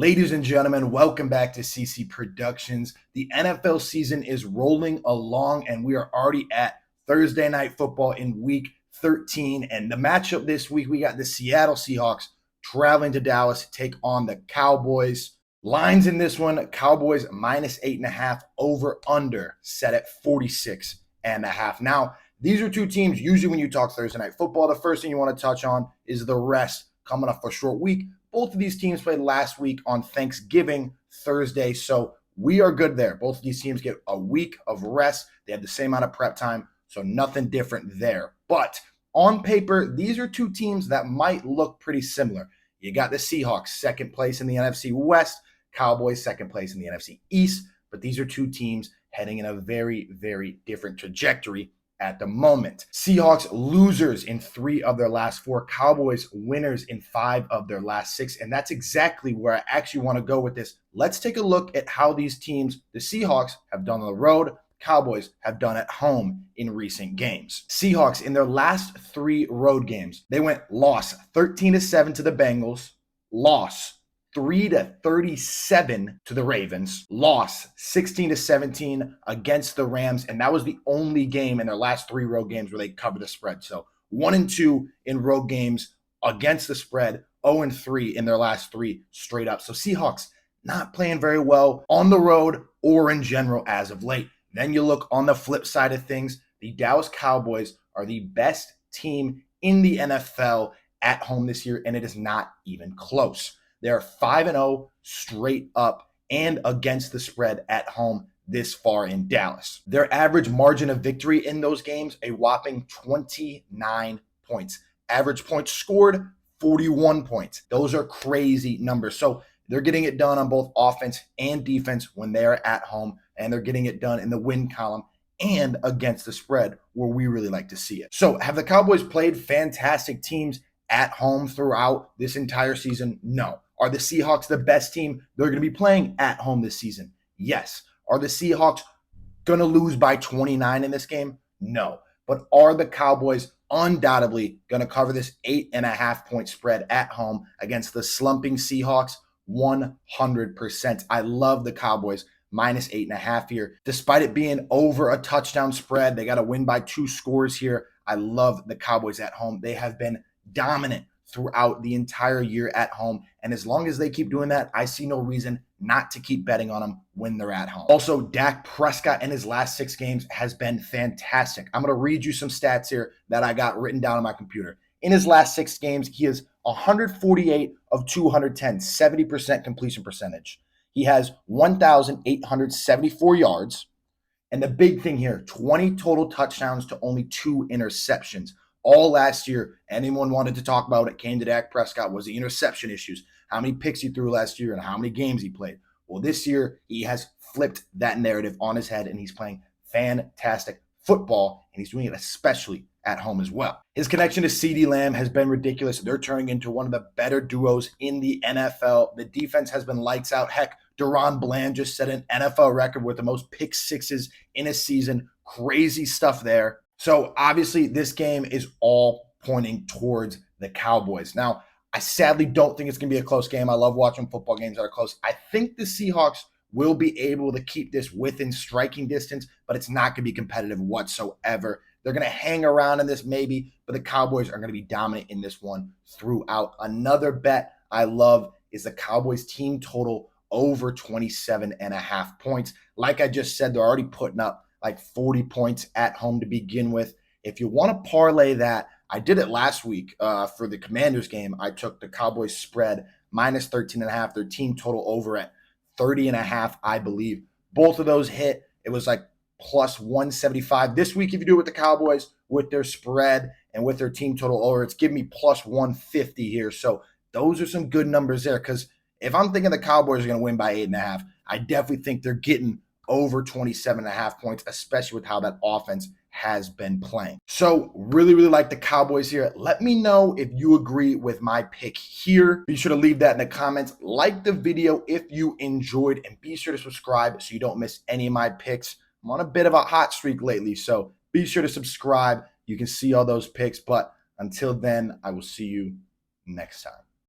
Ladies and gentlemen, welcome back to CC Productions. The NFL season is rolling along, and we are already at Thursday Night Football in Week 13. And the matchup this week, we got the Seattle Seahawks traveling to Dallas to take on the Cowboys. Lines in this one, Cowboys -8.5, over under set at 46.5. Now, these are two teams, usually when you talk Thursday Night Football, the first thing you want to touch on is the rest coming up for a short week. Both of these teams played last week on Thanksgiving Thursday, so we are good there. Both of these teams get a week of rest. They have the same amount of prep time, so nothing different there. But on paper, these are two teams that might look pretty similar. You got the Seahawks, second place in the NFC West, Cowboys, second place in the NFC East, but these are two teams heading in a very, very different trajectory at the moment. Seahawks losers in 3 of their last 4, Cowboys winners in 5 of their last 6, and that's exactly where I actually want to go with this. Let's take a look at how these teams, the Seahawks, have done on the road, Cowboys have done at home in recent games. Seahawks, in their last 3 road games, they lost 13-7 to the Bengals, lost 3-37 to the Ravens, lost 16-17 against the Rams, and that was the only game in their last 3 road games where they covered the spread. So 1-2 in road games against the spread, 0-3 in their last 3 straight up. So Seahawks not playing very well on the road or in general as of late. Then you look on the flip side of things, the Dallas Cowboys are the best team in the NFL at home this year, and it is not even close. They're 5-0 straight up and against the spread at home this far in Dallas. Their average margin of victory in those games, a whopping 29 points. Average points scored, 41 points. Those are crazy numbers. So they're getting it done on both offense and defense when they're at home, and they're getting it done in the win column and against the spread where we really like to see it. So have the Cowboys played fantastic teams at home throughout this entire season? No. Are the Seahawks the best team they're going to be playing at home this season? Yes. Are the Seahawks going to lose by 29 in this game? No. But are the Cowboys undoubtedly going to cover this 8.5-point spread at home against the slumping Seahawks? 100%. I love the Cowboys -8.5 here. Despite it being over a touchdown spread, they got to win by 2 scores here. I love the Cowboys at home. They have been dominant throughout the entire year at home. And as long as they keep doing that, I see no reason not to keep betting on them when they're at home. Also, Dak Prescott in his last 6 games has been fantastic. I'm going to read you some stats here that I got written down on my computer. In his last 6 games, he is 148 of 210, 70% completion percentage. He has 1,874 yards. And the big thing here, 20 total touchdowns to only 2 interceptions. All last year, anyone wanted to talk about it came to Dak Prescott was the interception issues, how many picks he threw last year and how many games he played. Well, this year, he has flipped that narrative on his head, and he's playing fantastic football, and he's doing it especially at home as well. His connection to CeeDee Lamb has been ridiculous. They're turning into one of the better duos in the NFL. The defense has been lights out. Heck, Deron Bland just set an NFL record with the most pick sixes in a season. Crazy stuff there. So obviously this game is all pointing towards the Cowboys. Now, I sadly don't think it's going to be a close game. I love watching football games that are close. I think the Seahawks will be able to keep this within striking distance, but it's not going to be competitive whatsoever. They're going to hang around in this maybe, but the Cowboys are going to be dominant in this one throughout. Another bet I love is the Cowboys team total over 27.5 points. Like I just said, they're already putting up like 40 points at home to begin with. If you want to parlay that, I did it last week for the Commanders game. I took the Cowboys spread -13.5, their team total over at 30.5, I believe. Both of those hit. It was like +175. This week, if you do it with the Cowboys, with their spread and with their team total over, it's giving me +150 here. So those are some good numbers there, because if I'm thinking the Cowboys are going to win by 8.5, I definitely think they're getting over 27.5 points, especially with how that offense has been playing. So really, really like the Cowboys here. Let me know if you agree with my pick here. Be sure to leave that in the comments. Like the video if you enjoyed, and be sure to subscribe so you don't miss any of my picks. I'm on a bit of a hot streak lately, so be sure to subscribe. You can see all those picks, but until then, I will see you next time.